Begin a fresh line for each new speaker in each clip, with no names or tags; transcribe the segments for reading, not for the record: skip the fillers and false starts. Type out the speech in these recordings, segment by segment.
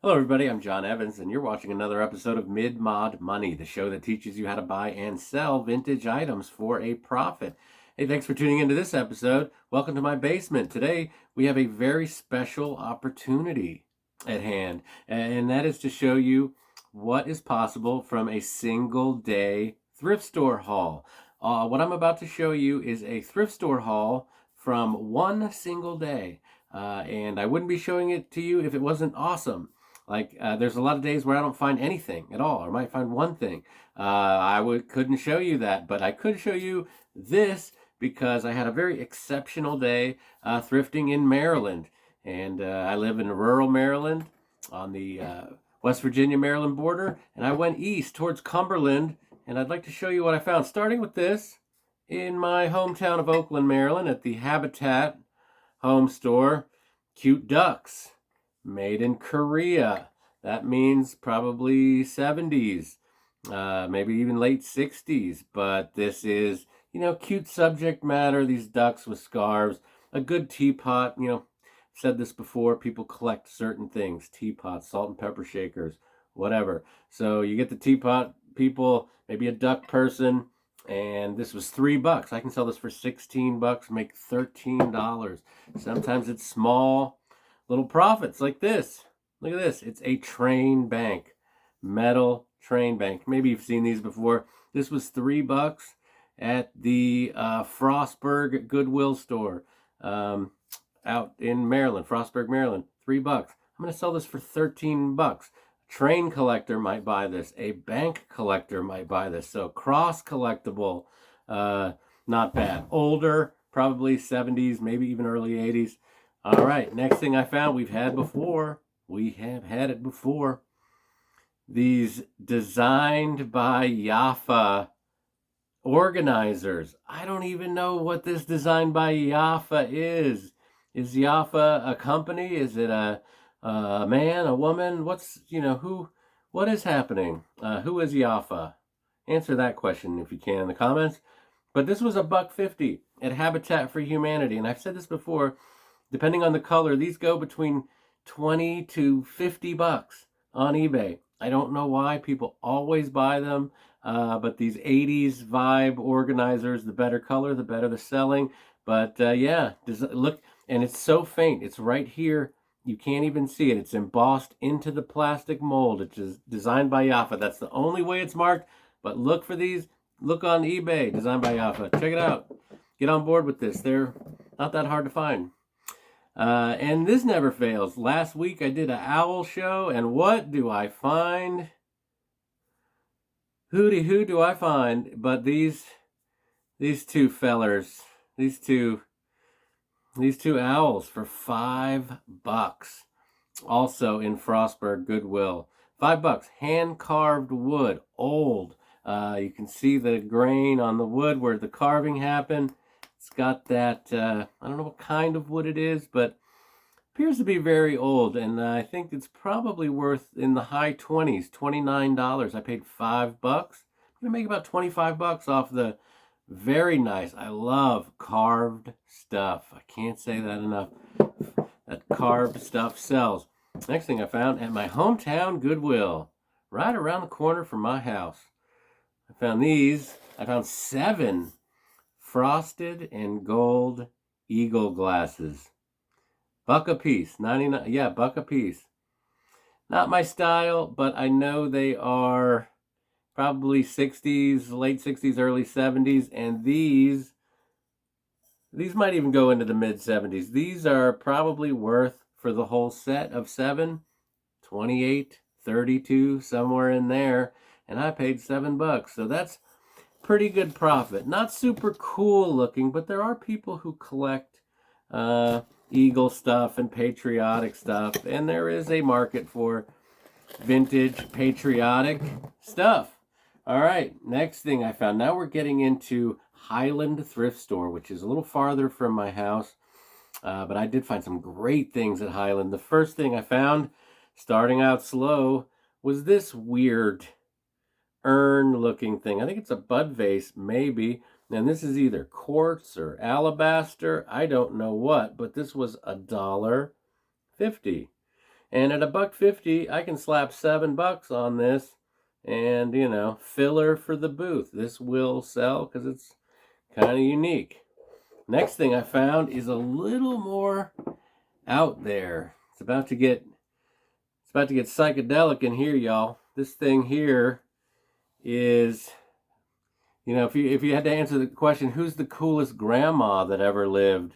Hello, everybody. I'm John Evans, and you're watching another episode of Mid-Mod Money, the show that teaches you how to buy and sell vintage items for a profit. Hey, thanks for tuning into this episode. Welcome to my basement. Today, we have a very special opportunity at hand, and that is to show you what is possible from a single day thrift store haul. What I'm about to show you is a thrift store haul from one single day, and I wouldn't be showing it to you if it wasn't awesome. There's a lot of days where I don't find anything at all, or I might find one thing. Couldn't show you that, but I could show you this because I had a very exceptional day thrifting in Maryland. And I live in rural Maryland on the West Virginia-Maryland border, and I went east towards Cumberland, and I'd like to show you what I found, starting with this in my hometown of Oakland, Maryland, at the Habitat home store. Cute ducks made in Korea. That means probably 70s, maybe even late 60s. But this is, cute subject matter. These ducks with scarves, a good teapot. I've said this before. People collect certain things: teapots, salt and pepper shakers, whatever. So you get the teapot people, maybe a duck person. And this was $3. I can sell this for $16, make $13. Sometimes it's small little profits like this. Look at this. It's a train bank, metal train bank. Maybe you've seen these before. This was $3 at the Frostburg Goodwill store out in Maryland, Frostburg, Maryland. $3. I'm going to sell this for $13. Train collector might buy this. A bank collector might buy this. So cross collectible, not bad. Older, probably 70s, maybe even early 80s. All right, next thing I found we've had before. We have had it before. These designed by Yaffa organizers. I don't even know what this designed by Yaffa is. Is Yaffa a company? Is it a man, a woman? What is happening? Who is Yaffa? Answer that question if you can in the comments. But this was $1.50 at Habitat for Humanity. And I've said this before, depending on the color, these go between 20 to $50 on eBay. I don't know why people always buy them, but these 80s vibe organizers, the better color, the better the selling. But yeah, look, and it's so faint. It's right here. You can't even see it. It's embossed into the plastic mold. It's designed by Yaffa. That's the only way it's marked. But look for these. Look on eBay, designed by Yaffa. Check it out. Get on board with this. They're not that hard to find. And this never fails. Last week I did an owl show, and what do I find? Who do I find? But these two fellers, these two owls for $5. Also in Frostburg Goodwill. $5. Hand carved wood, old. You can see the grain on the wood where the carving happened. It's got that, I don't know what kind of wood it is, but appears to be very old. And I think it's probably worth in the high 20s, $29. I paid $5. I'm going to make about $25 off the very nice. I love carved stuff. I can't say that enough. That carved stuff sells. Next thing I found at my hometown Goodwill, right around the corner from my house. I found these. I found 7 frosted and gold eagle glasses. $1 a piece. 99. Yeah, $1 a piece. Not my style, but I know they are probably 60s, late 60s, early 70s, and these might even go into the mid 70s. These are probably worth, for the whole set of 7, 28, 32, somewhere in there, and I paid $7. So that's pretty good profit. Not super cool looking, but there are people who collect eagle stuff and patriotic stuff, and there is a market for vintage patriotic stuff. All right, next thing I found. Now we're getting into Highland Thrift Store, which is a little farther from my house, but I did find some great things at Highland. The first thing I found, starting out slow, was this weird urn-looking thing. I think it's a bud vase, maybe. And this is either quartz or alabaster. I don't know what, but this was $1.50. And at $1.50, I can slap $7 on this, and filler for the booth. This will sell because it's kind of unique. Next thing I found is a little more out there. It's about to get psychedelic in here, y'all. This thing here is, if you had to answer the question, who's the coolest grandma that ever lived?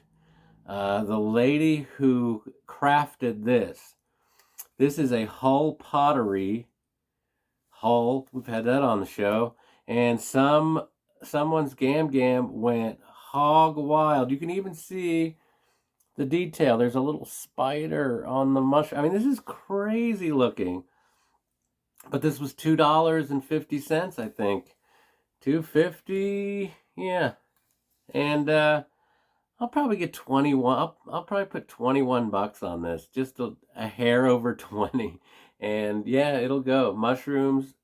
The lady who crafted this. This is a Hull pottery. Hull, we've had that on the show, and someone's gam went hog wild. You can even see the detail. There's a little spider on the mushroom. I mean, this is crazy looking. But this was $2.50, I think. $2.50, yeah. And I'll probably get 21. I'll probably put $21 on this, just a hair over 20. And yeah, it'll go. Mushrooms,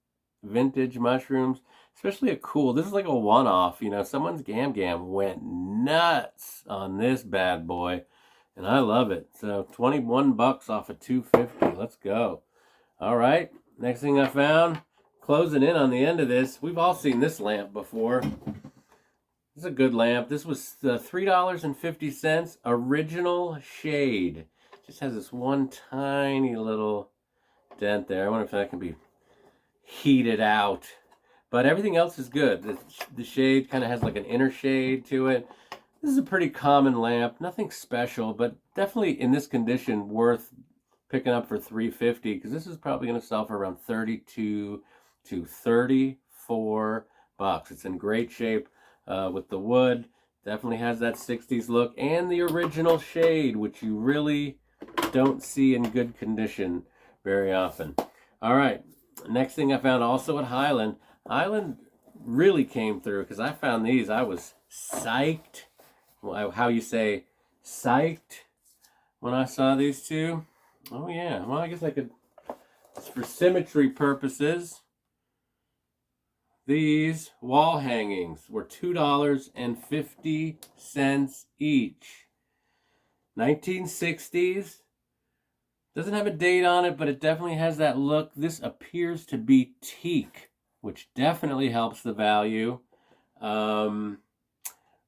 vintage mushrooms, especially this is like a one-off. Someone's gam went nuts on this bad boy, and I love it. So $21 off of $2.50. Let's go. All right. Next thing I found, closing in on the end of this. We've all seen this lamp before. This is a good lamp. This was $3.50, original shade. Just has this one tiny little dent there. I wonder if that can be heated out. But everything else is good. The shade kind of has like an inner shade to it. This is a pretty common lamp. Nothing special, but definitely in this condition worth picking up for $3.50, because this is probably going to sell for around $32 to $34. It's in great shape with the wood. Definitely has that 60s look and the original shade, which you really don't see in good condition very often. All right, next thing I found also at Highland. Highland really came through, because I found these. I was psyched. How you say psyched when I saw these two. Oh yeah, well I guess I could, for symmetry purposes, these wall hangings were $2.50 each. 1960s. Doesn't have a date on it, but it definitely has that look. This appears to be teak, which definitely helps the value.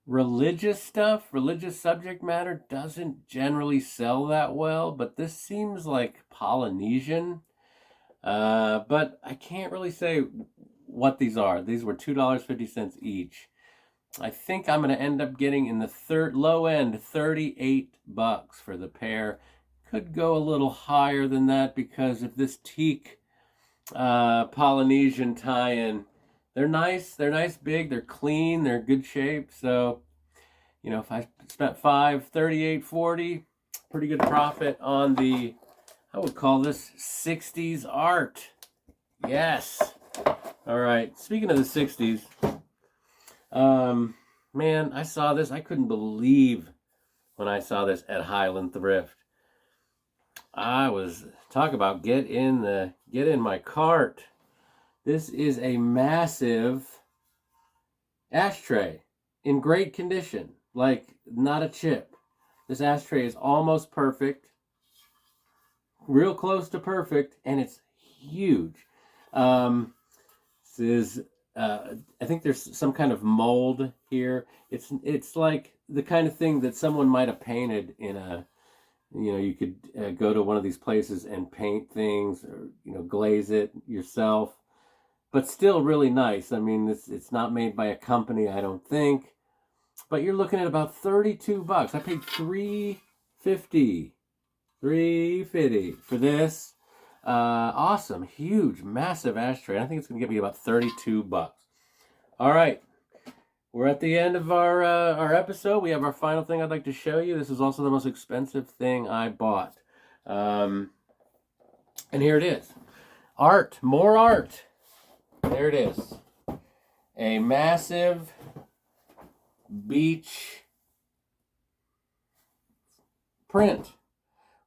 Religious stuff, religious subject matter doesn't generally sell that well, but this seems like Polynesian. But I can't really say what these are. These were $2.50 each. I think I'm going to end up getting in the low end $38 for the pair. Could go a little higher than that, because if this teak Polynesian tie-in, they're nice, big, they're clean, they're good shape. So, if I spent $38.40, pretty good profit on the, I would call this 60s art. Yes. All right. Speaking of the 60s, man, I saw this. I couldn't believe when I saw this at Highland Thrift. Talk about get in my cart. This is a massive ashtray in great condition, like not a chip. This ashtray is almost perfect, real close to perfect, and it's huge. This is, I think there's some kind of mold here. It's like the kind of thing that someone might have painted in a, you could go to one of these places and paint things, or glaze it yourself. But still really nice. I mean, it's not made by a company, I don't think. But you're looking at about $32. I paid $3.50 for this. Awesome, huge, massive ashtray. I think it's going to get me about $32. All right, we're at the end of our episode. We have our final thing I'd like to show you. This is also the most expensive thing I bought. And here it is. Art, more art. There it is. A massive beach print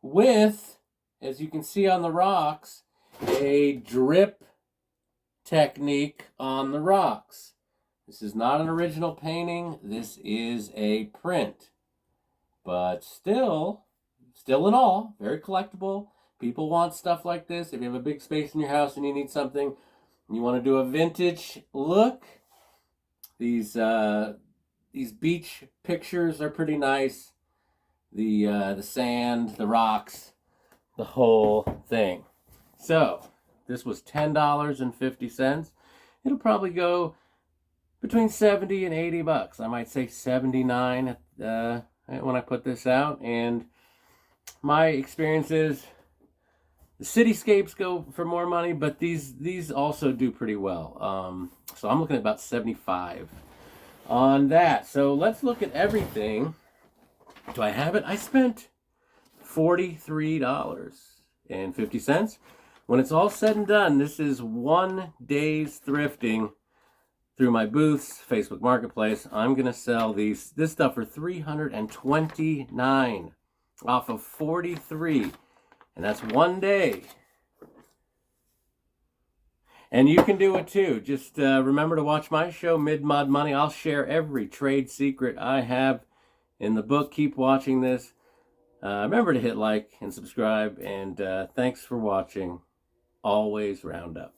with, as you can see on the rocks, a drip technique on the rocks. This is not an original painting. This is a print. But still in all, very collectible. People want stuff like this. If you have a big space in your house and you need something, and you want to do a vintage look, these beach pictures are pretty nice. The sand, the rocks, the whole thing. So this was $10.50. It'll probably go between 70 and 80 bucks. I might say 79 when I put this out. And my experience is the cityscapes go for more money, but these also do pretty well. So I'm looking at about 75 on that. So let's look at everything. Do I have it? I spent $43.50. When it's all said and done, this is 1 day's thrifting through my booths, Facebook Marketplace. I'm going to sell this stuff for $329 off of 43, and that's 1 day. And you can do it too. Just remember to watch my show, Mid-Mod Money. I'll share every trade secret I have in the book. Keep watching this. Remember to hit like and subscribe, and thanks for watching. Always round up.